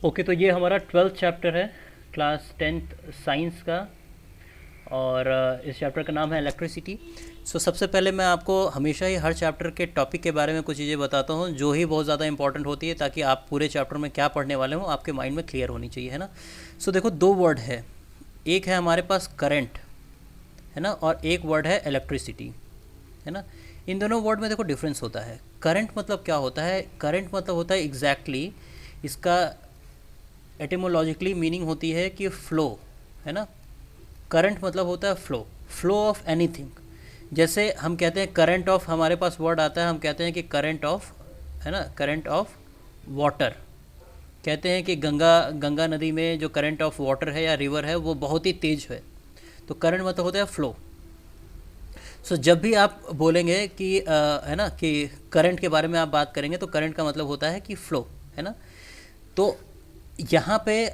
Okay, तो ये हमारा 12th चैप्टर है क्लास 10th साइंस का। और इस चैप्टर का नाम है इलेक्ट्रिसिटी। सबसे पहले मैं आपको हमेशा ही हर चैप्टर के टॉपिक के बारे में कुछ चीज़ें बताता हूँ जो ही बहुत ज़्यादा इंपॉर्टेंट होती है, ताकि आप पूरे चैप्टर में क्या पढ़ने वाले हो आपके माइंड में क्लियर होनी चाहिए, है ना। देखो, दो वर्ड है, एक है हमारे पास करंट, है ना, और एक वर्ड है इलेक्ट्रिसिटी, है ना। इन दोनों वर्ड में देखो डिफरेंस होता है। करंट मतलब क्या होता है? करंट मतलब होता है एग्जैक्टली इसका एटिमोलॉजिकली मीनिंग होती है कि फ्लो, है ना। करंट मतलब होता है फ्लो, फ्लो ऑफ एनीथिंग। जैसे हम कहते हैं करंट ऑफ, हमारे पास वर्ड आता है, हम कहते हैं कि करंट ऑफ, है ना, करंट ऑफ वाटर। कहते हैं कि गंगा नदी में जो करंट ऑफ वाटर है या रिवर है वो बहुत ही तेज है। तो करंट मतलब होता है फ्लो। जब भी आप बोलेंगे कि है ना, कि करंट के बारे में आप बात करेंगे तो करंट का मतलब होता है कि फ्लो, है ना। तो यहाँ पे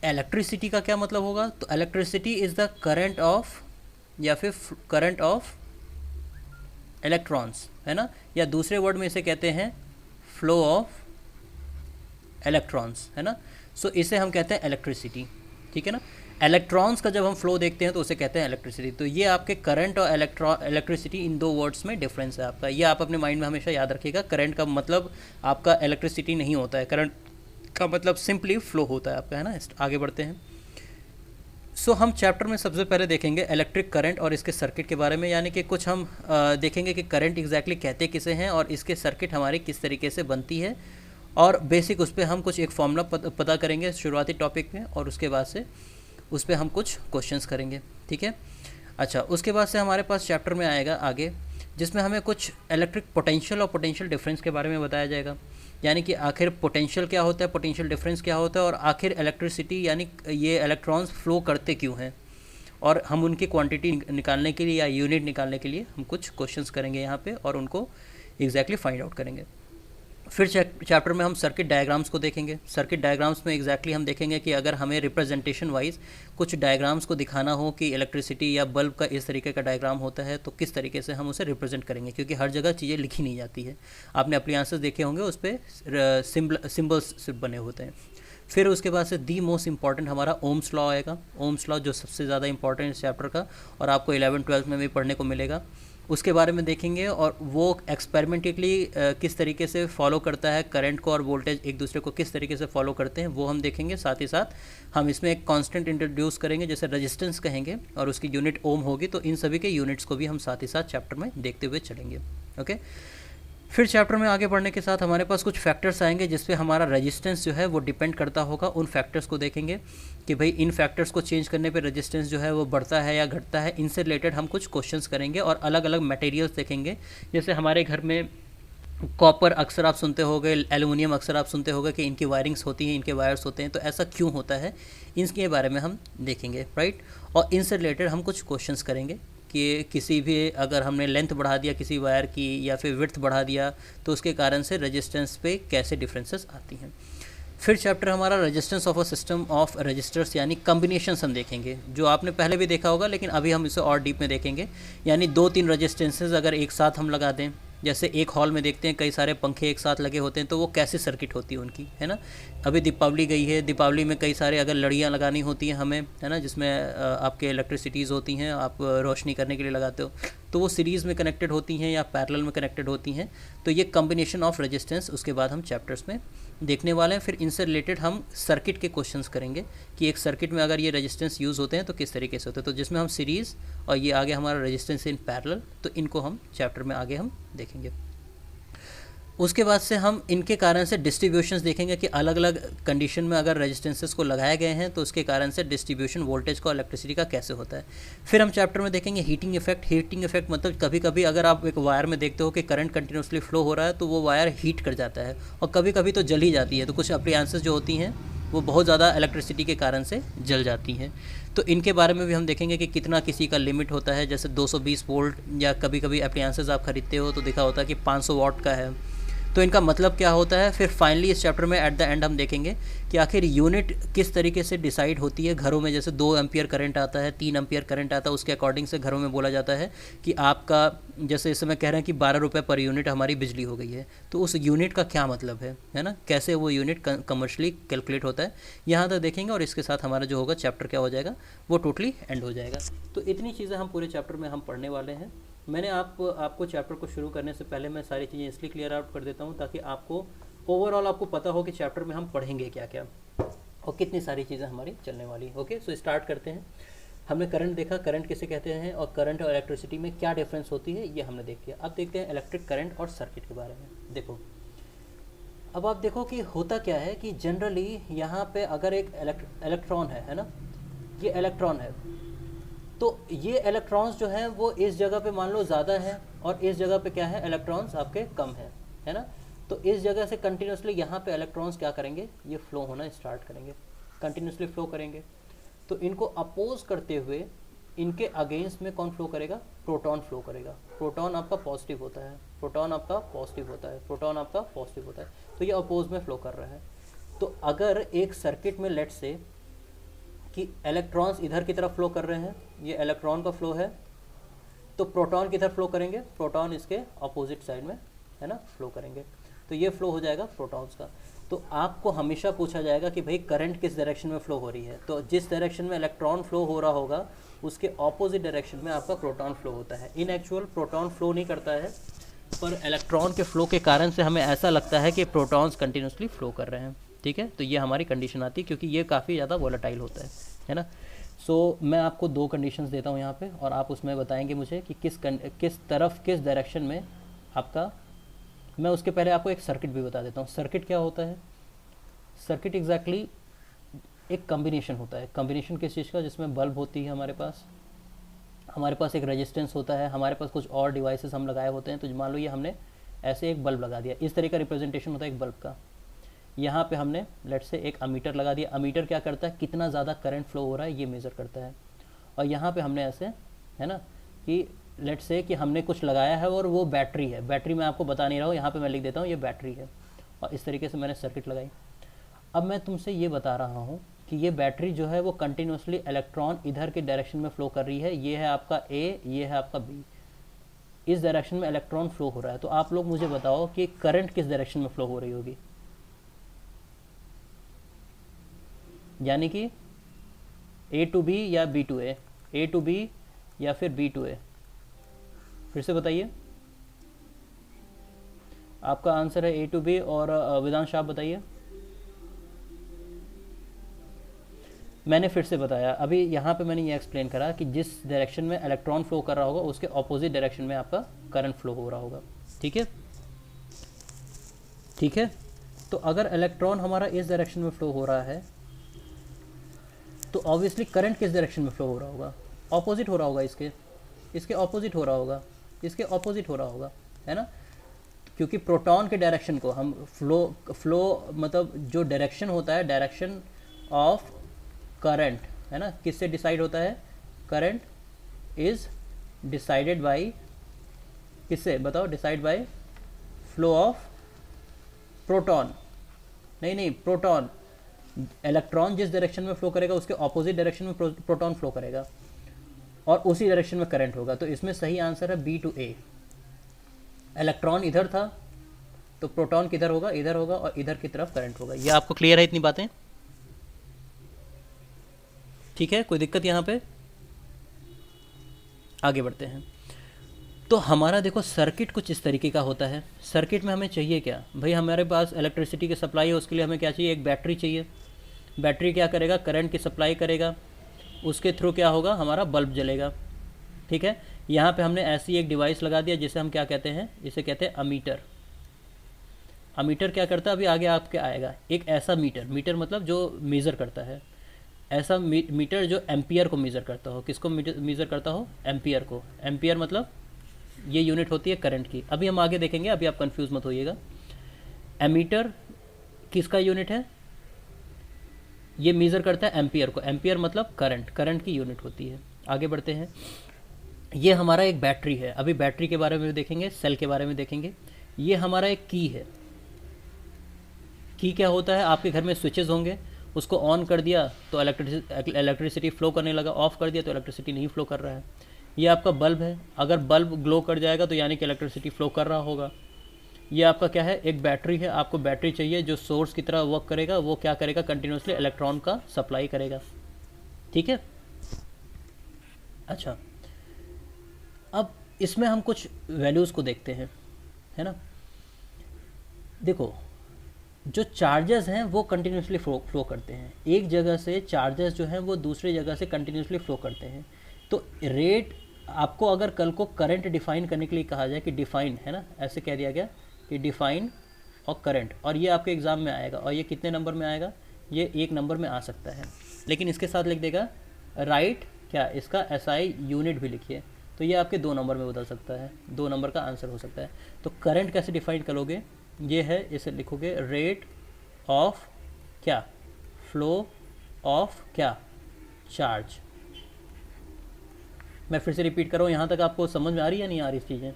इलेक्ट्रिसिटी का क्या मतलब होगा? तो electricity is the current of, या फिर करंट ऑफ इलेक्ट्रॉन्स, है ना, या दूसरे वर्ड में इसे कहते हैं फ्लो ऑफ इलेक्ट्रॉन्स, है ना। इसे हम कहते हैं इलेक्ट्रिसिटी, ठीक है ना। इलेक्ट्रॉन्स का जब हम फ्लो देखते हैं तो उसे कहते हैं इलेक्ट्रिसिटी। तो ये आपके करंट और इलेक्ट्रिसिटी, इन दो वर्ड्स में डिफरेंस है आपका। ये आप अपने माइंड में हमेशा याद रखिएगा। करंट का मतलब आपका इलेक्ट्रिसिटी नहीं होता है, करंट का मतलब सिंपली फ्लो होता है आपका, है ना। आगे बढ़ते हैं। हम चैप्टर में सबसे पहले देखेंगे इलेक्ट्रिक करंट और इसके सर्किट के बारे में, यानी कि कुछ हम देखेंगे कि करंट एग्जैक्टली कहते किसे हैं और इसके सर्किट हमारी किस तरीके से बनती है, और बेसिक उस पर हम कुछ एक फॉर्मूला पता करेंगे शुरुआती टॉपिक में, और उसके बाद से उस पर हम कुछ क्वेश्चंस करेंगे, ठीक है। अच्छा, उसके बाद से हमारे पास चैप्टर में आएगा आगे, जिसमें हमें कुछ इलेक्ट्रिक पोटेंशियल और पोटेंशियल डिफरेंस के बारे में बताया जाएगा। यानी कि आखिर पोटेंशियल क्या होता है, पोटेंशियल डिफरेंस क्या होता है, और आखिर इलेक्ट्रिसिटी यानी ये इलेक्ट्रॉन्स फ्लो करते क्यों हैं, और हम उनकी क्वांटिटी निकालने के लिए या यूनिट निकालने के लिए हम कुछ क्वेश्चंस करेंगे यहाँ पे, और उनको एग्जैक्टली फाइंड आउट करेंगे। फिर चैप्टर में हम सर्किट डायग्राम्स को देखेंगे। सर्किट डायग्राम्स में एग्जैक्टली हम देखेंगे कि अगर हमें रिप्रेजेंटेशन वाइज कुछ डायग्राम्स को दिखाना हो कि इलेक्ट्रिसिटी या बल्ब का इस तरीके का डायग्राम होता है, तो किस तरीके से हम उसे रिप्रेजेंट करेंगे, क्योंकि हर जगह चीज़ें लिखी नहीं जाती है। आपने अप्लायंसेस देखे होंगे, उस पर सिम्बल्स बने होते हैं। फिर उसके बाद से दी मोस्ट इंपॉर्टेंट हमारा ओम्स लॉ आएगा। ओम्स लॉ जो सबसे ज़्यादा इंपॉर्टेंट इस चैप्टर का, और आपको 11th-12th में भी पढ़ने को मिलेगा, उसके बारे में देखेंगे। और वो एक्सपेरिमेंटिकली किस तरीके से फॉलो करता है करंट को, और वोल्टेज एक दूसरे को किस तरीके से फॉलो करते हैं, वो हम देखेंगे। साथ ही साथ हम इसमें एक कांस्टेंट इंट्रोड्यूस करेंगे, जैसे रेजिस्टेंस कहेंगे, और उसकी यूनिट ओम होगी। तो इन सभी के यूनिट्स को भी हम साथ ही साथ चैप्टर में देखते हुए चलेंगे, ओके। फिर चैप्टर में आगे बढ़ने के साथ हमारे पास कुछ फैक्टर्स आएंगे जिस पे हमारा रेजिस्टेंस जो है वो डिपेंड करता होगा। उन फैक्टर्स को देखेंगे कि भाई इन फैक्टर्स को चेंज करने पे रेजिस्टेंस जो है वो बढ़ता है या घटता है। इनसे रिलेटेड हम कुछ क्वेश्चंस करेंगे, और अलग अलग मटेरियल्स देखेंगे। जैसे हमारे घर में कॉपर अक्सर आप सुनते होंगे, एलुमिनियम अक्सर आप सुनते होंगे कि इनकी वायरिंग्स होती हैं, इनके वायर्स होते हैं, तो ऐसा क्यों होता है, इसके बारे में हम देखेंगे, राइट। और इनसे रिलेटेड हम कुछ क्वेश्चंस करेंगे कि किसी भी, अगर हमने लेंथ बढ़ा दिया किसी वायर की या फिर विड्थ बढ़ा दिया, तो उसके कारण से रेजिस्टेंस पे कैसे डिफरेंसेस आती हैं। फिर चैप्टर हमारा resistance of a system of resistors, यानी कम्बिनेशंस हम देखेंगे, जो आपने पहले भी देखा होगा, लेकिन अभी हम इसे और डीप में देखेंगे। यानी 2-3 रजिस्टेंसेज अगर एक साथ हम लगा दें, जैसे एक हॉल में देखते हैं कई सारे पंखे एक साथ लगे होते हैं, तो वो कैसे सर्किट होती है उनकी, है ना। अभी दीपावली गई है, दीपावली में कई सारे अगर लड़ियाँ लगानी होती हैं हमें, है ना, जिसमें आपके इलेक्ट्रिसिटीज़ होती हैं, आप रोशनी करने के लिए लगाते हो, तो वो सीरीज़ में कनेक्टेड होती हैं या पैरेलल में कनेक्टेड होती हैं। तो ये कम्बिनेशन ऑफ रेजिस्टेंस उसके बाद हम चैप्टर्स में देखने वाले हैं। फिर इनसे रिलेटेड हम सर्किट के क्वेश्चंस करेंगे कि एक सर्किट में अगर ये रेजिस्टेंस यूज़ होते हैं तो किस तरीके से होते हैं, तो जिसमें हम सीरीज़ और ये आगे हमारा रेजिस्टेंस इन पैरेलल, तो इनको हम चैप्टर में आगे हम देखेंगे। उसके बाद से हम इनके कारण से डिस्ट्रीब्यूशंस देखेंगे कि अलग अलग कंडीशन में अगर रेजिस्टेंसेस को लगाए गए हैं तो उसके कारण से डिस्ट्रीब्यूशन वोल्टेज का, इलेक्ट्रिसिटी का कैसे होता है। फिर हम चैप्टर में देखेंगे हीटिंग इफेक्ट। हीटिंग इफेक्ट मतलब कभी कभी अगर आप एक वायर में देखते हो कि करंट कंटिन्यूसली फ्लो हो रहा है, तो वो वायर हीट कर जाता है, और कभी कभी तो जल ही जाती है। तो कुछ अप्लायंसेस जो होती हैं वो बहुत ज़्यादा इलेक्ट्रिसिटी के कारण से जल जाती हैं। तो इनके बारे में भी हम देखेंगे कि कितना किसी का लिमिट होता है। जैसे 220 वोल्ट, या कभी कभी अप्लायंसेस आप खरीदते हो तो देखा होता है कि 500 वाट का है, तो इनका मतलब क्या होता है, फिर फाइनली इस चैप्टर में एट द एंड हम देखेंगे कि आखिर यूनिट किस तरीके से डिसाइड होती है। घरों में जैसे 2 एम्पियर करंट आता है, 3 एम्पियर करंट आता है, उसके अकॉर्डिंग से घरों में बोला जाता है कि आपका, जैसे इस समय कह रहे हैं कि 12 रुपये पर यूनिट हमारी बिजली हो गई है, तो उस यूनिट का क्या मतलब है ना, कैसे वो यूनिट कमर्शली कैलकुलेट होता है, यहाँ तक देखेंगे। और इसके साथ हमारा जो होगा चैप्टर क्या हो जाएगा, वो टोटली एंड हो जाएगा। तो इतनी चीज़ें हम पूरे चैप्टर में हम पढ़ने वाले हैं। मैंने आपको चैप्टर को शुरू करने से पहले मैं सारी चीज़ें इसलिए क्लियर आउट कर देता हूँ ताकि आपको ओवरऑल आपको पता हो कि चैप्टर में हम पढ़ेंगे क्या क्या और कितनी सारी चीज़ें हमारी चलने वाली। ओके, सो स्टार्ट करते हैं। हमने करंट देखा, करंट किसे कहते हैं और करंट और इलेक्ट्रिसिटी में क्या डिफरेंस होती है ये हमने देख लिया। अब देखते हैं इलेक्ट्रिक करंट और सर्किट के बारे में। देखो, अब आप देखो कि होता क्या है कि जनरली यहाँ पे अगर एक इलेक्ट्रॉन है ना, ये इलेक्ट्रॉन है, तो ये इलेक्ट्रॉन्स जो हैं वो इस जगह पे मान लो ज़्यादा है और इस जगह पे क्या है, इलेक्ट्रॉन्स आपके कम है ना। तो इस जगह से कंटिन्यूसली यहाँ पे इलेक्ट्रॉन्स क्या करेंगे, ये फ्लो होना स्टार्ट करेंगे, कंटिन्यूसली फ्लो करेंगे। तो इनको अपोज करते हुए इनके अगेंस्ट में कौन फ्लो करेगा, प्रोटॉन फ्लो करेगा। प्रोटॉन आपका पॉजिटिव होता है, प्रोटॉन आपका पॉजिटिव होता है, प्रोटॉन आपका पॉजिटिव होता है, तो ये अपोज में फ्लो कर रहा है। तो अगर एक सर्किट में लेट से कि इलेक्ट्रॉन्स इधर की तरफ फ्लो कर रहे हैं, ये इलेक्ट्रॉन का फ्लो है, तो प्रोटॉन किधर फ्लो करेंगे, प्रोटॉन इसके अपोजिट साइड में है ना फ्लो करेंगे, तो ये फ्लो हो जाएगा प्रोटॉन्स का। तो आपको हमेशा पूछा जाएगा कि भाई करंट किस डायरेक्शन में फ्लो हो रही है, तो जिस डायरेक्शन में इलेक्ट्रॉन फ्लो हो रहा होगा उसके ऑपोजिट डायरेक्शन में आपका प्रोटॉन फ्लो होता है। इन एक्चुअल प्रोटॉन फ्लो नहीं करता है, पर इलेक्ट्रॉन के फ्लो के कारण से हमें ऐसा लगता है कि प्रोटॉन्स कंटिन्यूसली फ्लो कर रहे हैं। ठीक है, तो ये हमारी कंडीशन आती है क्योंकि ये काफ़ी ज़्यादा वोलेटाइल होता है ना। सो मैं आपको 2 कंडीशंस देता हूँ यहाँ पे और आप उसमें बताएंगे मुझे कि किस तरफ किस डायरेक्शन में आपका। मैं उसके पहले आपको एक सर्किट भी बता देता हूँ। सर्किट क्या होता है, सर्किट एग्जैक्टली एक कम्बिनेशन होता है। कम्बिनेशन किस चीज़ का, जिसमें बल्ब होती है हमारे पास एक रेजिस्टेंस होता है, हमारे पास कुछ और डिवाइसेस हम लगाए होते हैं। तो मान लो ये हमने ऐसे एक बल्ब लगा दिया, इस तरह का रिप्रेजेंटेशन होता है एक बल्ब का। यहाँ पे हमने लेट से एक अमीटर लगा दिया। अमीटर क्या करता है, कितना ज़्यादा करंट फ्लो हो रहा है ये मेज़र करता है। और यहाँ पे हमने ऐसे है ना कि लेट से कि हमने कुछ लगाया है और वो बैटरी है, बैटरी मैं आपको बता नहीं रहा हूँ, यहाँ पे मैं लिख देता हूँ ये बैटरी है, और इस तरीके से मैंने सर्किट लगाई। अब मैं तुमसे ये बता रहा हूँ कि ये बैटरी जो है वो कंटिन्यूसली इलेक्ट्रॉन इधर के डायरेक्शन में फ्लो कर रही है। ये है आपका ए, ये है आपका बी, इस डायरेक्शन में इलेक्ट्रॉन फ्लो हो रहा है। तो आप लोग मुझे बताओ कि करंट किस डायरेक्शन में फ्लो हो रही होगी, यानी कि ए टू बी या B to A, A to B या फिर बी टू ए। फिर से बताइए, आपका आंसर है ए टू बी। और वेदांश आप बताइए। मैंने फिर से बताया, अभी यहाँ पे मैंने ये एक्सप्लेन करा कि जिस डायरेक्शन में इलेक्ट्रॉन फ्लो कर रहा होगा उसके ऑपोजिट डायरेक्शन में आपका करंट फ्लो हो रहा होगा। ठीक है, ठीक है। तो अगर इलेक्ट्रॉन हमारा इस डायरेक्शन में फ्लो हो रहा है तो ऑब्वियसली करंट किस डायरेक्शन में फ्लो हो रहा होगा, ऑपोजिट हो रहा होगा, इसके ऑपोजिट हो रहा होगा, इसके ऑपोजिट हो रहा होगा, है ना। क्योंकि प्रोटॉन के डायरेक्शन को हम फ्लो मतलब जो डायरेक्शन होता है, डायरेक्शन ऑफ करंट है ना, किससे डिसाइड होता है, करंट इज डिसाइडेड बाय किससे बताओ, decide by flow of proton. नहीं, प्रोटॉन, इलेक्ट्रॉन जिस डायरेक्शन में फ्लो करेगा उसके ऑपोजिट डायरेक्शन में प्रोटॉन फ्लो करेगा और उसी डायरेक्शन में करंट होगा। तो इसमें सही आंसर है बी टू ए। इलेक्ट्रॉन इधर था तो प्रोटॉन किधर होगा, इधर होगा, और इधर की तरफ करंट होगा। ये आपको क्लियर है इतनी बातें, ठीक है, कोई दिक्कत यहाँ पे। आगे बढ़ते हैं। तो हमारा देखो सर्किट कुछ इस तरीके का होता है। सर्किट में हमें चाहिए क्या भाई, हमारे पास इलेक्ट्रिसिटी की सप्लाई है, उसके लिए हमें क्या चाहिए, एक बैटरी चाहिए। बैटरी क्या करेगा, करंट की सप्लाई करेगा, उसके थ्रू क्या होगा, हमारा बल्ब जलेगा। ठीक है, यहाँ पे हमने ऐसी एक डिवाइस लगा दिया जिसे हम क्या कहते हैं, इसे कहते हैं अमीटर। अमीटर क्या करता है, अभी आगे आपके आएगा। एक ऐसा मीटर मतलब जो मेज़र करता है, ऐसा मीटर जो एम्पियर को मेज़र करता हो। किसको मेज़र करता हो, एम्पियर को। एम्पियर मतलब ये यूनिट होती है करंट की। अभी हम आगे देखेंगे, अभी आप कंफ्यूज मत होइएगा। एमीटर किसका यूनिट है, ये मेज़र करता है एम्पियर को। एम्पियर मतलब करंट की यूनिट होती है। आगे बढ़ते हैं। ये हमारा एक बैटरी है, अभी बैटरी के बारे में देखेंगे, सेल के बारे में देखेंगे। ये हमारा एक की है, की क्या होता है, आपके घर में स्विचेस होंगे, उसको ऑन कर दिया तो इलेक्ट्रिसिटी फ्लो करने लगा, ऑफ कर दिया तो इलेक्ट्रिसिटी नहीं फ्लो कर रहा है। ये आपका बल्ब है, अगर बल्ब ग्लो कर जाएगा तो यानी कि इलेक्ट्रिसिटी फ्लो कर रहा होगा। ये आपका क्या है, एक बैटरी है, आपको बैटरी चाहिए जो सोर्स की तरह वर्क करेगा, वो क्या करेगा, कंटिन्यूसली इलेक्ट्रॉन का सप्लाई करेगा। ठीक है। अच्छा, अब इसमें हम कुछ वैल्यूज़ को देखते हैं, है ना। देखो, जो चार्जेस हैं वो कंटिन्यूसली फ्लो करते हैं, एक जगह से चार्जेस जो हैं वो दूसरी जगह से कंटिन्यूसली फ्लो करते हैं। तो रेट, आपको अगर कल को करंट डिफाइन करने के लिए कहा जाए कि डिफाइन, है ना, ऐसे कह दिया गया कि डिफाइन और करंट, और ये आपके एग्ज़ाम में आएगा, और ये कितने नंबर में आएगा, ये 1 नंबर में आ सकता है, लेकिन इसके साथ लिख देगा राइट क्या, इसका एसआई यूनिट भी लिखिए, तो ये आपके 2 नंबर में बदल सकता है, 2 नंबर का आंसर हो सकता है। तो करंट कैसे डिफाइन करोगे, ये है, इसे लिखोगे रेट ऑफ क्या, फ्लो ऑफ क्या, चार्ज। मैं फिर से रिपीट कर रहा हूँ, यहाँ तक आपको समझ में आ रही है नहीं आ रही चीज़ें?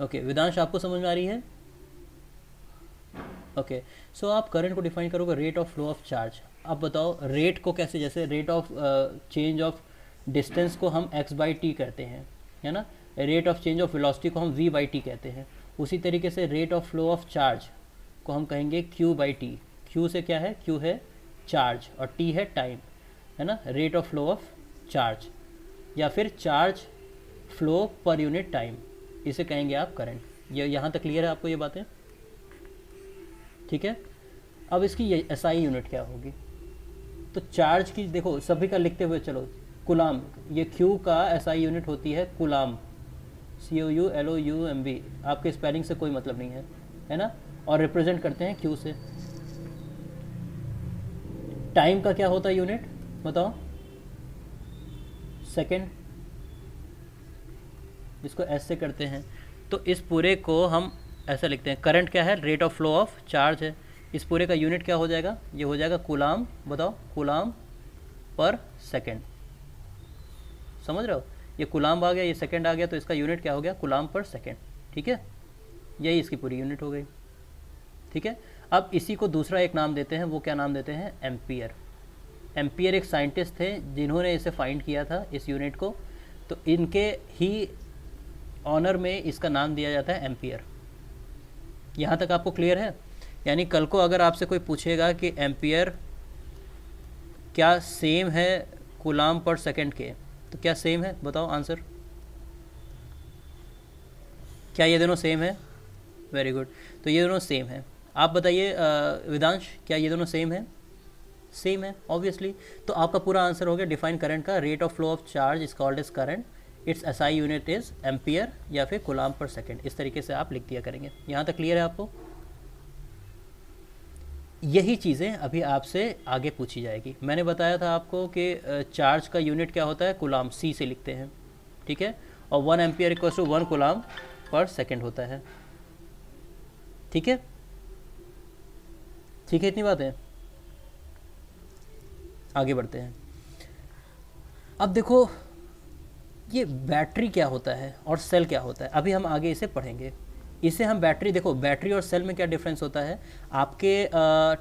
ओके, वेदांश आपको समझ में आ रही है? ओके, सो आप करंट को डिफाइन करोगे rate of flow of charge. अब बताओ रेट को कैसे, जैसे rate of change of distance को हम x बाई टी कहते हैं, है ना, rate of change of velocity को हम v बाई टी कहते हैं, उसी तरीके से rate of flow of charge को हम कहेंगे q बाई टी। q से क्या है, q है चार्ज और t है टाइम, है ना, rate of flow of charge, या फिर charge flow per unit time, इसे कहेंगे आप करंट। ये यहाँ तक क्लियर है आपको ये बातें? ठीक है। अब इसकी एसआई यूनिट क्या होगी, तो चार्ज की देखो सभी का लिखते हुए चलो, कुलाम, ये क्यू का एसआई यूनिट होती है कुलाम, COULOUMB, आपके स्पेलिंग से कोई मतलब नहीं है ना, और रिप्रेजेंट करते हैं क्यू से। टाइम का क्या होता है यूनिट बताओ, सेकेंड, इसको एस से करते हैं, तो इस पूरे को हम ऐसा लिखते हैं। करंट क्या है, rate of flow of charge है, इस पूरे का यूनिट क्या हो जाएगा, ये हो जाएगा कुलाम, बताओ कुलाम पर सेकेंड, समझ रहे हो, ये कुलाम आ गया, ये सेकेंड आ गया, तो इसका यूनिट क्या हो गया, कुलाम पर सेकेंड। ठीक है, यही इसकी पूरी यूनिट हो गई। ठीक है, अब इसी को दूसरा एक नाम देते हैं, वो क्या नाम देते हैं, एम्पियर। एम्पियर एक साइंटिस्ट थे जिन्होंने इसे फाइंड किया था इस यूनिट को, तो इनके ही ऑनर में इसका नाम दिया जाता है एम्पियर। यहाँ तक आपको क्लियर है? यानी कल को अगर आपसे कोई पूछेगा कि एम्पियर क्या सेम है कूलाम पर सेकंड के, तो क्या सेम है, बताओ आंसर, क्या ये दोनों सेम है? वेरी गुड, तो ये दोनों सेम है। आप बताइए वेदांश, क्या ये दोनों सेम है? सेम है ऑब्वियसली। तो आपका पूरा आंसर हो गया डिफाइन करंट का, rate of flow of charge is called as current, its SI unit is ampere या फिर कूलाम पर सेकंड, इस तरीके से आप लिख दिया करेंगे। यहाँ तक क्लियर है आपको? यही चीज़ें अभी आपसे आगे पूछी जाएगी। मैंने बताया था आपको कि चार्ज का यूनिट क्या होता है, कूलाम, सी से लिखते हैं, ठीक है, और 1 एम्पियर इक्वल्स टू 1 कूलाम पर सेकंड होता है। ठीक है, ठीक है, इतनी बात है, आगे बढ़ते हैं। अब देखो ये बैटरी क्या होता है और सेल क्या होता है, अभी हम आगे इसे पढ़ेंगे। इसे हम बैटरी, देखो बैटरी और सेल में क्या डिफरेंस होता है, आपके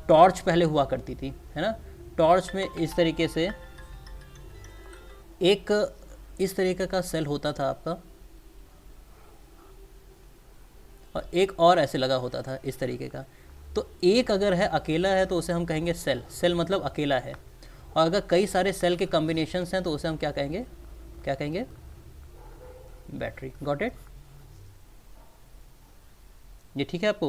टॉर्च पहले हुआ करती थी, है ना, टॉर्च में इस तरीके से एक इस तरीके का सेल होता था आपका, और एक और ऐसे लगा होता था इस तरीके का। तो एक अगर है अकेला है तो उसे हम कहेंगे सेल, सेल मतलब अकेला है, और अगर कई सारे सेल के कॉम्बिनेशंस हैं तो उसे हम क्या कहेंगे, क्या कहेंगे, बैटरी। Got it? ये ठीक है आपको?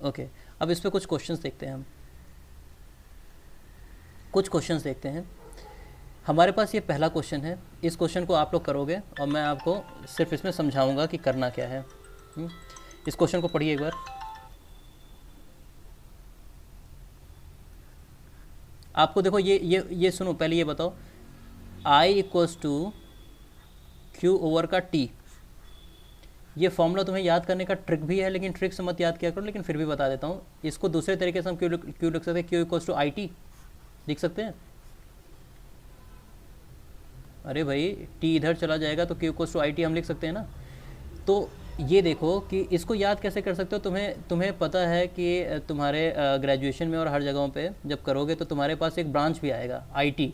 ओके, अब इस पे कुछ क्वेश्चंस देखते हैं हम, कुछ क्वेश्चंस देखते हैं। हमारे पास ये पहला क्वेश्चन है, इस क्वेश्चन को आप लोग करोगे और मैं आपको सिर्फ इसमें समझाऊंगा कि करना क्या है। इस क्वेश्चन को पढ़िए एक बार। आपको देखो ये सुनो, पहले ये बताओ, I equals to Q over का टी, ये फॉर्मूला तुम्हें याद करने का ट्रिक भी है, लेकिन ट्रिक से मत याद किया करो, लेकिन फिर भी बता देता हूँ। इसको दूसरे तरीके से हम क्यू लिख सकते हैं, Q equals to I T लिख सकते हैं। अरे भाई टी इधर चला जाएगा तो Q equals to I T हम लिख सकते हैं ना। तो ये देखो कि इसको याद कैसे कर सकते हो, तुम्हें तुम्हें पता है कि तुम्हारे ग्रेजुएशन में और हर जगहों पे जब करोगे तो तुम्हारे पास एक ब्रांच भी आएगा, आईटी,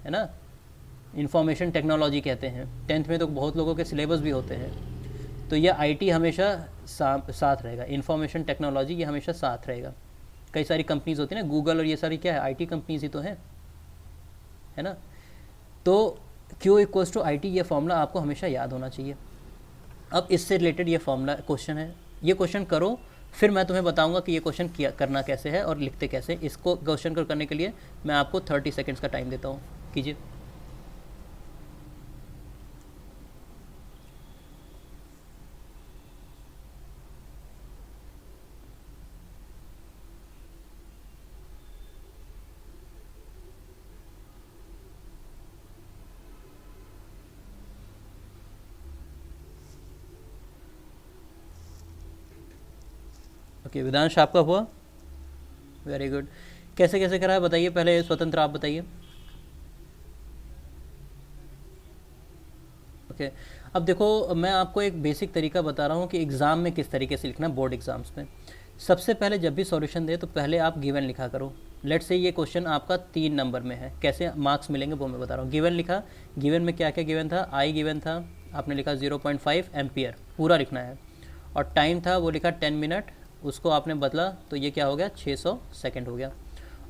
है ना, इंफॉर्मेशन टेक्नोलॉजी कहते हैं। टेंथ में तो बहुत लोगों के सिलेबस भी होते हैं। तो ये आईटी हमेशा साथ रहेगा, इंफॉर्मेशन टेक्नोलॉजी ये हमेशा साथ रहेगा। कई सारी कंपनीज होती है ना, गूगल और ये सारी क्या है, आईटी कंपनीज ही तो हैं, है ना। तो Q equals to I T, ये फॉर्मूला आपको हमेशा याद होना चाहिए। अब इससे रिलेटेड ये फॉर्मूला क्वेश्चन है, ये क्वेश्चन करो, फिर मैं तुम्हें बताऊंगा कि ये क्वेश्चन किया करना कैसे है और लिखते कैसे। इसको क्वेश्चन को करने के लिए मैं आपको 30 सेकेंड्स का टाइम देता हूँ, कीजिए। ओके, वेदांश आपका हुआ, वेरी गुड। कैसे कैसे करा है बताइए, पहले स्वतंत्र आप बताइए। ओके, अब देखो मैं आपको एक बेसिक तरीका बता रहा हूँ कि एग्ज़ाम में किस तरीके से लिखना है, बोर्ड एग्जाम्स में। सबसे पहले जब भी सॉल्यूशन दे तो पहले आप गिवन लिखा करो। लेट से ये क्वेश्चन आपका 3 नंबर में है, कैसे मार्क्स मिलेंगे वो मैं बता रहा हूँ। गिवन लिखा, गिवन में क्या क्या गिवन था, आई गिवन था, आपने लिखा 0.5 एम्पियर, पूरा लिखना है। और टाइम था वो लिखा 10 मिनट, उसको आपने बदला तो ये क्या हो गया, 600 सेकेंड हो गया।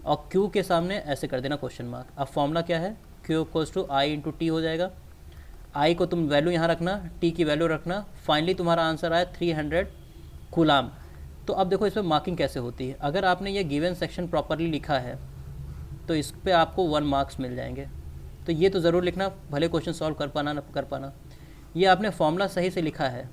और क्यू के सामने ऐसे कर देना क्वेश्चन मार्क। अब फॉर्मूला क्या है, Q equals to I into T हो जाएगा। आई को तुम वैल्यू यहाँ रखना, टी की वैल्यू रखना। फाइनली तुम्हारा आंसर आया 300 कूलाम। तो अब देखो इसमें मार्किंग कैसे होती है। अगर आपने ये गिवन सेक्शन प्रॉपरली लिखा है तो इस पर आपको 1 मार्क्स मिल जाएंगे। तो ये तो ज़रूर लिखना, भले क्वेश्चन सॉल्व कर पाना ना कर पाना। ये आपने फॉर्मूला सही से लिखा है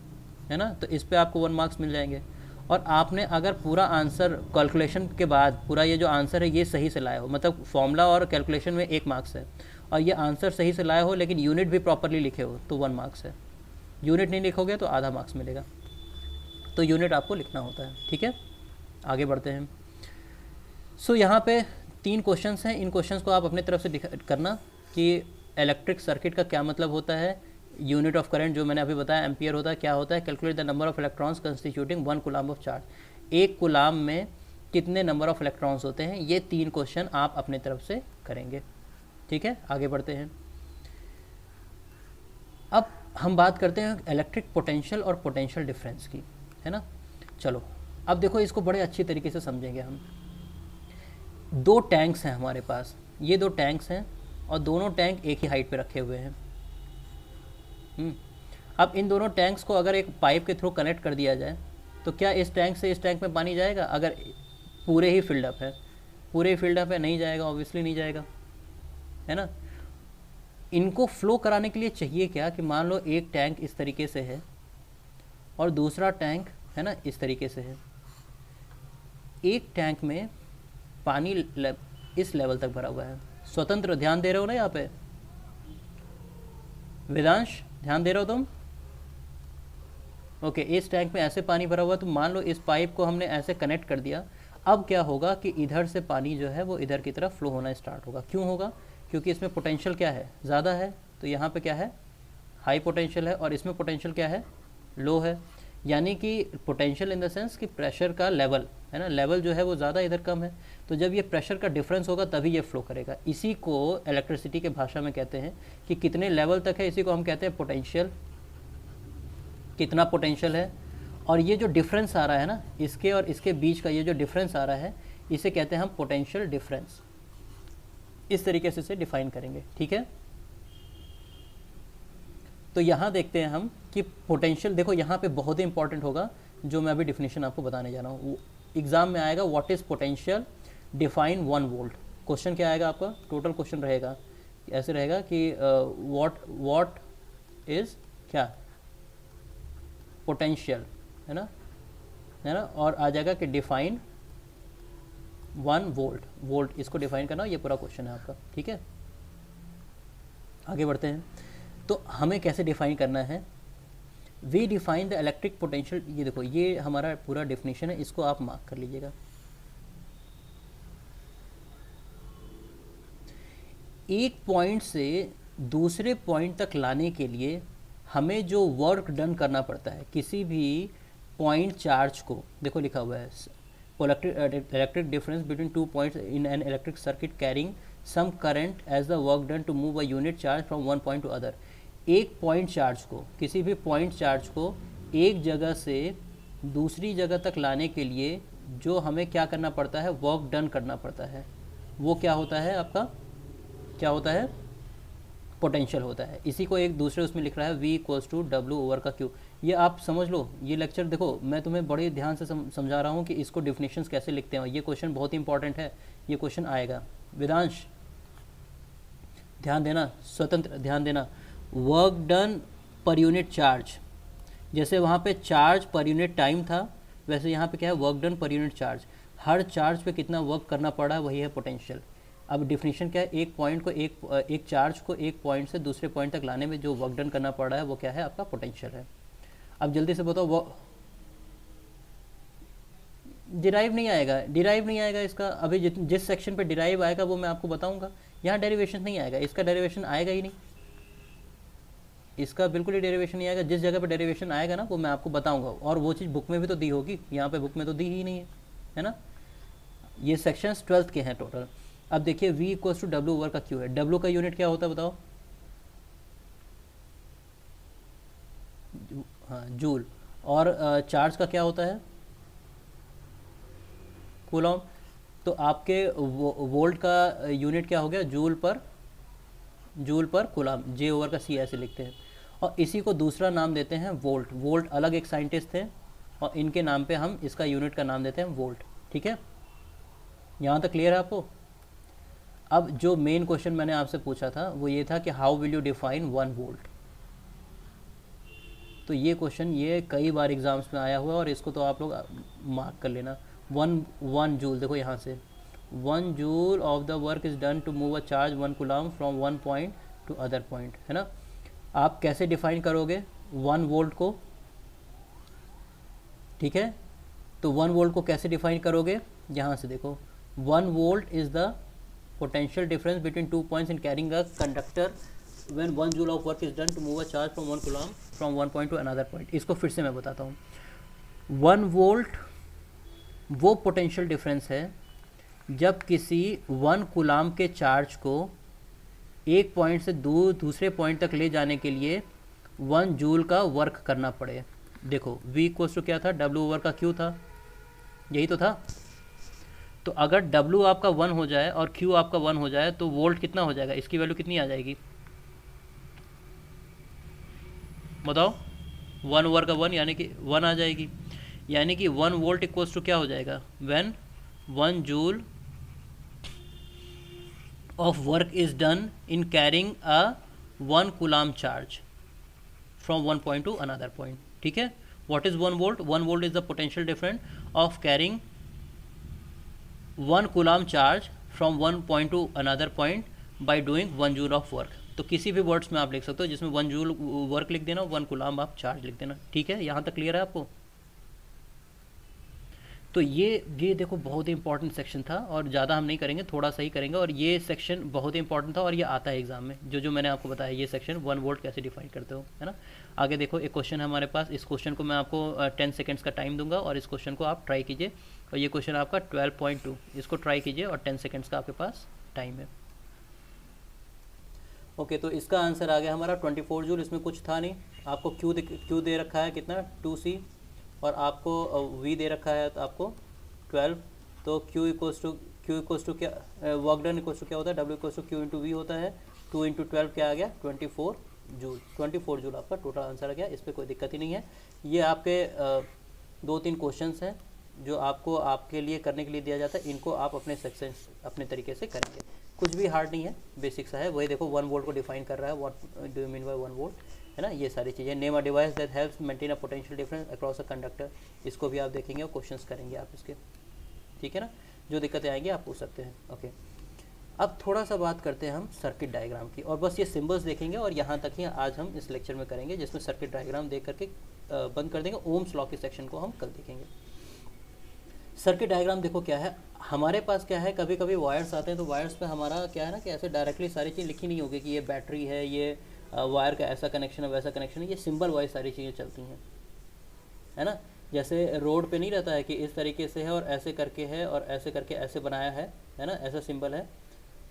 ना, तो इस पर आपको 1 मार्क्स मिल जाएंगे। और आपने अगर पूरा आंसर कैलकुलेशन के बाद पूरा ये जो आंसर है ये सही से लाए हो, मतलब फॉर्मूला और कैलकुलेशन में 1 मार्क्स है, और ये आंसर सही से लाए हो लेकिन यूनिट भी प्रॉपरली लिखे हो तो 1 मार्क्स है। यूनिट नहीं लिखोगे तो आधा मार्क्स मिलेगा। तो यूनिट आपको लिखना होता है, ठीक है। आगे बढ़ते हैं। सो यहाँ पे 3 क्वेश्चंस हैं, इन क्वेश्चंस को आप अपने तरफ से करना कि इलेक्ट्रिक सर्किट का क्या मतलब होता है, यूनिट ऑफ करंट जो मैंने अभी बताया एम्पियर होता है, क्या होता है, calculate the number of electrons constituting 1 coulomb of charge, 1 coulomb में कितने नंबर ऑफ इलेक्ट्रॉन्स होते हैं। ये 3 क्वेश्चन आप अपने तरफ से करेंगे, ठीक है। आगे बढ़ते हैं। अब हम बात करते हैं इलेक्ट्रिक पोटेंशियल और पोटेंशियल डिफरेंस की, है ना। चलो अब देखो इसको बड़े अच्छी तरीके से समझेंगे हम। 2 टैंक्स हैं हमारे पास, ये 2 टैंक्स हैं और दोनों टैंक एक ही हाइट पे रखे हुए हैं। अब इन दोनों टैंक्स को अगर एक पाइप के थ्रू कनेक्ट कर दिया जाए तो क्या इस टैंक से इस टैंक में पानी जाएगा, अगर पूरे ही फील्ड अप है, पूरे ही फील्ड अप है, नहीं जाएगा, ऑब्वियसली नहीं जाएगा, है ना। इनको फ्लो कराने के लिए चाहिए क्या कि मान लो एक टैंक इस तरीके से है और दूसरा टैंक है ना इस तरीके से है। एक टैंक में पानी इस लेवल तक भरा हुआ है। स्वतंत्र ध्यान दे रहे हो ना यहाँ पे, वेदांश ध्यान दे रहे हो तुम, ओके। इस टैंक में ऐसे पानी भरा हुआ, तो मान लो इस पाइप को हमने ऐसे कनेक्ट कर दिया। अब क्या होगा कि इधर से पानी जो है वो इधर की तरफ फ्लो होना स्टार्ट होगा। क्यों होगा, क्योंकि इसमें पोटेंशियल क्या है, ज़्यादा है, तो यहाँ पे क्या है, हाई पोटेंशियल है, और इसमें पोटेंशियल क्या है, लो है। यानी कि पोटेंशियल इन द सेंस कि प्रेशर का लेवल है ना, लेवल जो है वो ज़्यादा, इधर कम है। तो जब ये प्रेशर का डिफरेंस होगा तभी ये फ्लो करेगा। इसी को इलेक्ट्रिसिटी के भाषा में कहते हैं कि कितने लेवल तक है, इसी को हम कहते हैं पोटेंशियल, कितना पोटेंशियल है। और ये जो डिफरेंस आ रहा है ना, इसके और इसके बीच का ये जो डिफरेंस आ रहा है, इसे कहते हैं हम पोटेंशियल डिफरेंस। इस तरीके से इसे डिफाइन करेंगे, ठीक है। तो यहाँ देखते हैं हम कि पोटेंशियल, देखो यहाँ पे बहुत ही इंपॉर्टेंट होगा जो मैं अभी डिफिनेशन आपको बताने जा रहा हूँ। एग्जाम में आएगा what is potential, define 1 volt. Question क्या आएगा आपका, टोटल क्वेश्चन रहेगा ऐसे रहेगा कि व्हाट इज़ क्या पोटेंशियल, है ना, और आ जाएगा कि डिफाइन 1 वोल्ट, वोल्ट इसको डिफाइन करना, ये पूरा क्वेश्चन है आपका, ठीक है। आगे बढ़ते हैं। तो हमें कैसे डिफाइन करना है, we define the electric potential. ये देखो ये हमारा पूरा डेफिनेशन है, इसको आप मार्क कर लीजिएगा। एक पॉइंट से दूसरे पॉइंट तक लाने के लिए हमें जो वर्क डन करना पड़ता है किसी भी पॉइंट चार्ज को, देखो लिखा हुआ है electric difference between two points in an electric circuit carrying some current as the work done to move a unit charge from one point to other. एक पॉइंट चार्ज को, किसी भी पॉइंट चार्ज को एक जगह से दूसरी जगह तक लाने के लिए जो हमें क्या करना पड़ता है, वर्क डन करना पड़ता है, वो क्या होता है आपका, क्या होता है, पोटेंशियल होता है। इसी को एक दूसरे उसमें लिख रहा है V equals to W over का क्यू। ये आप समझ लो, ये लेक्चर देखो मैं तुम्हें बड़े ध्यान से समझा रहा हूँ कि इसको डिफिनेशंस कैसे लिखते हैं। ये क्वेश्चन बहुत इंपॉर्टेंट है, ये क्वेश्चन आएगा। वेदांश ध्यान देना, स्वतंत्र ध्यान देना। Work done per unit charge, जैसे वहाँ पे चार्ज पर यूनिट टाइम था, वैसे यहाँ पे क्या है, work done per unit charge. हर चार्ज पे कितना वर्क करना पड़ा है, वही है पोटेंशियल। अब डिफिनीशन क्या है, एक पॉइंट को एक चार्ज को एक पॉइंट से दूसरे पॉइंट तक लाने में जो वर्क डन करना पड़ रहा है वो क्या है, आपका पोटेंशियल है। अब जल्दी से बताओ, वो डिराइव नहीं आएगा, डिराइव नहीं आएगा इसका। अभी जिस सेक्शन पे डिराइव आएगा वो मैं आपको बताऊंगा। यहाँ डेरिवेशन नहीं आएगा, इसका डेरिवेशन आएगा ही नहीं, इसका बिल्कुल ही डेरिवेशन नहीं आएगा। जिस जगह पे डेरिवेशन आएगा ना वो मैं आपको बताऊंगा, और वो चीज़ बुक में भी तो दी होगी, यहाँ पे बुक में तो दी ही नहीं है ना। ये सेक्शंस 12th के हैं टोटल। अब देखिए V equals to W over का क्यू है। डब्ल्यू का यूनिट क्या होता है बताओ, हाँ जूल। और चार्ज का क्या होता है, कूलॉम। तो आपके वोल्ट का यूनिट क्या हो गया, जूल पर कूलॉम, J ओवर का C ऐसे लिखते हैं। और इसी को दूसरा नाम देते हैं वोल्ट। वोल्ट अलग एक साइंटिस्ट थे और इनके नाम पे हम इसका यूनिट का नाम देते हैं वोल्ट। ठीक है, यहाँ तक क्लियर है आपको। अब जो मेन क्वेश्चन मैंने आपसे पूछा था वो ये था कि how will you define 1 volt. तो ये क्वेश्चन ये कई बार एग्जाम्स में आया हुआ है और इसको तो आप लोग मार्क कर लेना। 1 जूल, देखो यहाँ से 1 joule of the work is done to move a charge 1 coulomb from 1 point to other point, है ना। आप कैसे डिफाइन करोगे 1 वोल्ट को, ठीक है। तो 1 वोल्ट को कैसे डिफाइन करोगे, यहाँ से देखो 1 volt is the potential difference between 2 points in carrying a conductor when 1 joule of work is done to move a charge from 1 coulomb from 1 point to another point। इसको फिर से मैं बताता हूँ। 1 वोल्ट वो पोटेंशियल डिफरेंस है जब किसी 1 कूलॉम के चार्ज को एक पॉइंट से दूसरे पॉइंट तक ले जाने के लिए 1 जूल का वर्क करना पड़े। देखो V इक्वल्स टू क्या था, W ओवर का Q था, यही तो था। तो अगर W आपका 1 हो जाए और Q आपका 1 हो जाए तो वोल्ट कितना हो जाएगा, इसकी वैल्यू कितनी आ जाएगी बताओ। 1 ओवर का 1 यानी कि 1 आ जाएगी, यानी कि 1 वोल्ट इक्वल्स टू क्या हो जाएगा, when 1 joule of work is done in carrying a 1 Coulomb charge from 1 point to another point. ठीक है, what is 1 volt, 1 volt is the potential difference of carrying 1 Coulomb charge from 1 point to another point by doing 1 joule of work. तो किसी भी words में आप लिख सकते हो जिसमें 1 जूल वर्क लिख देना, 1 कूलॉम आप चार्ज लिख देना। ठीक है, यहाँ तक क्लियर है आपको। तो ये देखो बहुत ही इंपॉर्टेंट सेक्शन था और ज़्यादा हम नहीं करेंगे, थोड़ा सा ही करेंगे। और ये सेक्शन बहुत ही इंपॉर्टेंट था और ये आता है एग्जाम में, जो मैंने आपको बताया ये सेक्शन 1 वोल्ट कैसे डिफाइन करते हो, है ना। आगे देखो एक क्वेश्चन है हमारे पास, इस क्वेश्चन को मैं आपको 10 सेकेंड्स का टाइम दूंगा और इस क्वेश्चन को आप ट्राई कीजिए। और ये क्वेश्चन आपका 12.2, इसको ट्राई कीजिए और 10 सेकेंड्स का आपके पास टाइम है। ओके, तो इसका आंसर आ गया हमारा 24 जूल। इसमें कुछ था नहीं, आपको क्यू दे रखा है कितना 2C और आपको V दे रखा है तो आपको 12। तो Q इक्वल्स टू क्या, वर्क डन इक्वल्स टू क्या होता है, W equals to Q into V होता है। 2 इंटू 12 क्या आ गया 24 जूल। 24 जूल आपका टोटल आंसर आ गया, इस पर कोई दिक्कत ही नहीं है। ये आपके 2-3 क्वेश्चंस हैं जो आपके लिए करने के लिए दिया जाता है, इनको आप अपने सेक्शन अपने तरीके से करेंगे। कुछ भी हार्ड नहीं है, बेसिक सा है। वही देखो 1 वोल्ट को डिफाइन कर रहा है, what do you mean by 1 volt, है ना। ये सारी चीज़ें, name a device that helps maintain a potential difference across a conductor, इसको भी आप देखेंगे और क्वेश्चंस करेंगे आप इसके। ठीक है ना, जो दिक्कतें आएंगी आप पूछ सकते हैं। ओके, अब थोड़ा सा बात करते हैं हम सर्किट डायग्राम की, और बस ये सिंबल्स देखेंगे और यहाँ तक ही आज हम इस लेक्चर में करेंगे, जिसमें सर्किट डायग्राम देख करके बंद कर देंगे। ओम्स लॉ के सेक्शन को हम कल देखेंगे। सर्किट डायग्राम देखो क्या है हमारे पास, क्या है कभी कभी वायर्स आते हैं तो वायर्स पे हमारा क्या है ना कि ऐसे डायरेक्टली सारी चीज़ लिखी नहीं होगी कि ये बैटरी है, ये वायर का ऐसा कनेक्शन है वैसा कनेक्शन है, ये सिंबल वाइज सारी चीज़ें चलती हैं, है ना। जैसे रोड पे नहीं रहता है कि इस तरीके से है और ऐसे करके है और ऐसे करके ऐसे बनाया है ना, ऐसा सिंबल है,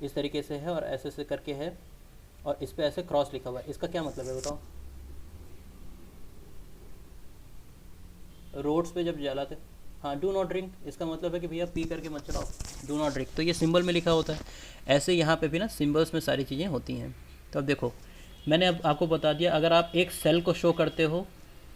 इस तरीके से है और ऐसे से करके है और इस पे ऐसे क्रॉस लिखा हुआ है, इसका क्या मतलब है बताओ। रोड्स पे जब जलाते, हाँ डू नॉट ड्रिंक, इसका मतलब है कि भैया पी करके मत चलाओ, डू नॉट ड्रिंक, तो ये सिंबल में लिखा होता है। ऐसे यहाँ पे भी ना सिंबल्स में सारी चीज़ें होती हैं। तो अब देखो, मैंने अब आपको बता दिया, अगर आप एक सेल को शो करते हो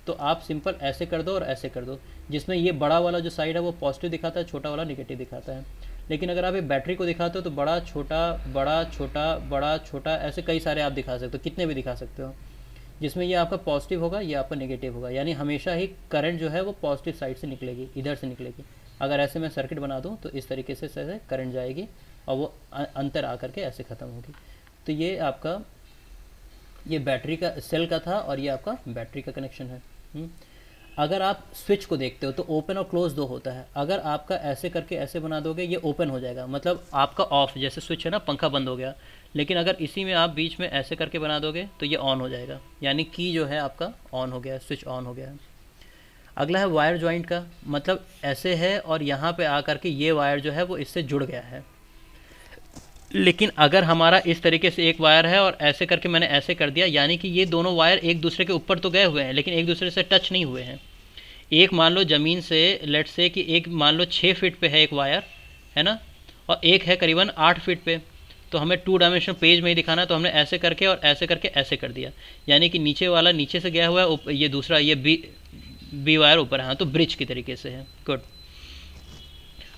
तो आप सिंपल ऐसे कर दो और ऐसे कर दो, जिसमें ये बड़ा वाला जो साइड है वो पॉजिटिव दिखाता है, छोटा वाला निगेटिव दिखाता है। लेकिन अगर आप एक बैटरी को दिखाते हो तो बड़ा छोटा बड़ा छोटा बड़ा छोटा ऐसे कई सारे आप दिखा सकते हो, कितने भी दिखा सकते हो, जिसमें ये आपका पॉजिटिव होगा, ये आपका नेगेटिव होगा, यानी हमेशा ही करंट जो है वो पॉजिटिव साइड से निकलेगी, इधर से निकलेगी। अगर ऐसे मैं सर्किट बना दूँ तो इस तरीके से करंट जाएगी और वो अंतर आकर के ऐसे ख़त्म होगी। तो ये आपका ये बैटरी का सेल का था और ये आपका बैटरी का कनेक्शन है। अगर आप स्विच को देखते हो तो ओपन और क्लोज दो होता है, अगर आपका ऐसे करके ऐसे बना दोगे ये ओपन हो जाएगा, मतलब आपका ऑफ, जैसे स्विच है ना, पंखा बंद हो गया, लेकिन अगर इसी में आप बीच में ऐसे करके बना दोगे तो ये ऑन हो जाएगा, यानी की जो है आपका ऑन हो गया है, स्विच ऑन हो गया है। अगला है वायर जॉइंट का, मतलब ऐसे है और यहाँ पे आकर के ये वायर जो है वो इससे जुड़ गया है। लेकिन अगर हमारा इस तरीके से एक वायर है और ऐसे करके मैंने ऐसे कर दिया, यानी कि ये दोनों वायर एक दूसरे के ऊपर तो गए हुए हैं लेकिन एक दूसरे से टच नहीं हुए हैं। एक मान लो ज़मीन से, लेट से कि एक मान लो 6 फीट पे है एक वायर, है ना, और एक है करीबन 8 फीट पे, तो हमें 2 डायमेंशनल पेज में ही दिखाना है, तो हमने ऐसे करके और ऐसे करके ऐसे कर दिया, यानी कि नीचे वाला नीचे से गया हुआ है, ये दूसरा ये बी वायर ऊपर है, हाँ, तो ब्रिज की तरीके से है। गुड।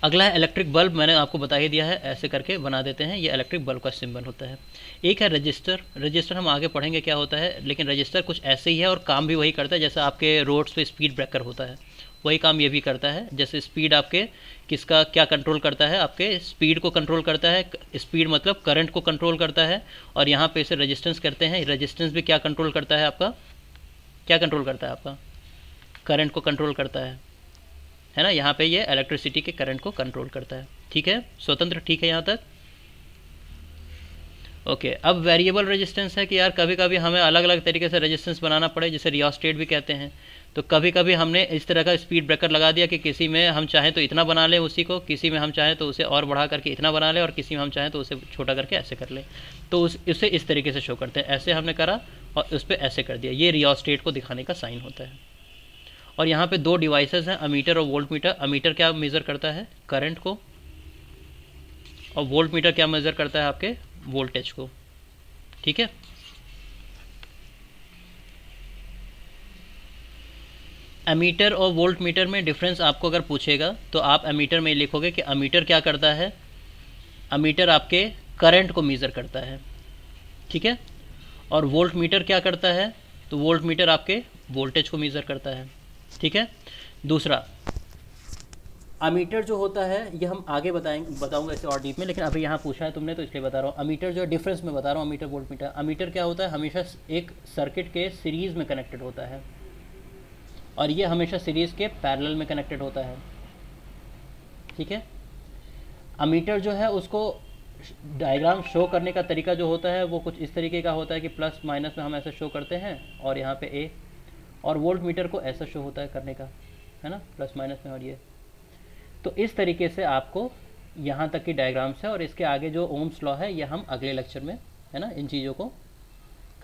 अगला है इलेक्ट्रिक बल्ब, मैंने आपको बता ही दिया है, ऐसे करके बना देते हैं, ये इलेक्ट्रिक बल्ब का सिंबल होता है। एक है रजिस्टर, रजिस्टर हम आगे पढ़ेंगे क्या होता है, लेकिन रजिस्टर कुछ ऐसे ही है और काम भी वही करता है, जैसे आपके रोड्स पे स्पीड ब्रेकर होता है वही काम ये भी करता है। जैसे स्पीड आपके किसका क्या कंट्रोल करता है, आपके स्पीड को कंट्रोल करता है, स्पीड मतलब करंट को कंट्रोल करता है, और यहाँ पे इसे रेजिस्टेंस करते हैं, रेजिस्टेंस भी क्या कंट्रोल करता है आपका, क्या कंट्रोल करता है आपका, करंट को कंट्रोल करता है ना, यहाँ पे ये इलेक्ट्रिसिटी के करंट को कंट्रोल करता है। ठीक है, स्वतंत्र, ठीक है यहाँ तक। ओके, अब वेरिएबल रेजिस्टेंस है कि यार कभी कभी हमें अलग अलग तरीके से रेजिस्टेंस बनाना पड़े, जिसे रियोस्टेट भी कहते हैं। तो कभी कभी हमने इस तरह का स्पीड ब्रेकर लगा दिया कि किसी में हम चाहें तो इतना बना लें उसी को, किसी में हम चाहें तो उसे और बढ़ा करके इतना बना लें, और किसी में हम चाहें तो उसे छोटा करके ऐसे कर लें। तो उसे इस तरीके से शो करते हैं, ऐसे हमने करा और उस पर ऐसे कर दिया, ये रियोस्टेट को दिखाने का साइन होता है। और यहाँ पे 2 डिवाइसेस हैं, अमीटर और वोल्ट मीटर। अमीटर क्या मेज़र करता है, करंट को, और वोल्ट मीटर क्या मेज़र करता है, आपके वोल्टेज को। ठीक है, अमीटर और वोल्ट मीटर में डिफरेंस आपको अगर पूछेगा तो आप अमीटर में लिखोगे कि अमीटर क्या करता है, अमीटर आपके करंट को मेज़र करता है, ठीक है, और वोल्ट मीटर क्या करता है, तो वोल्ट मीटर आपके वोल्टेज को मेज़र करता है। ठीक है, दूसरा अमीटर जो होता है ये हम आगे बताऊंगा इसे और डीप में, लेकिन अभी यहाँ पूछा है तुमने तो इसलिए बता रहा हूँ। अमीटर जो डिफरेंस में बता रहा हूँ, अमीटर वोल्ट मीटर। अमीटर क्या होता है, हमेशा एक सर्किट के सीरीज़ में कनेक्टेड होता है, और ये हमेशा सीरीज़ के पैरेलल में कनेक्टेड होता है। ठीक है, अमीटर जो है उसको डायग्राम शो करने का तरीका जो होता है वो कुछ इस तरीके का होता है कि प्लस माइनस में हम ऐसे शो करते हैं, और यहाँ पे ए, और वोल्ट मीटर को ऐसा शो होता है करने का, है ना, प्लस माइनस में, और ये। तो इस तरीके से आपको यहाँ तक की डायग्राम्स है, और इसके आगे जो ओम्स लॉ है ये हम अगले लेक्चर में, है ना, इन चीज़ों को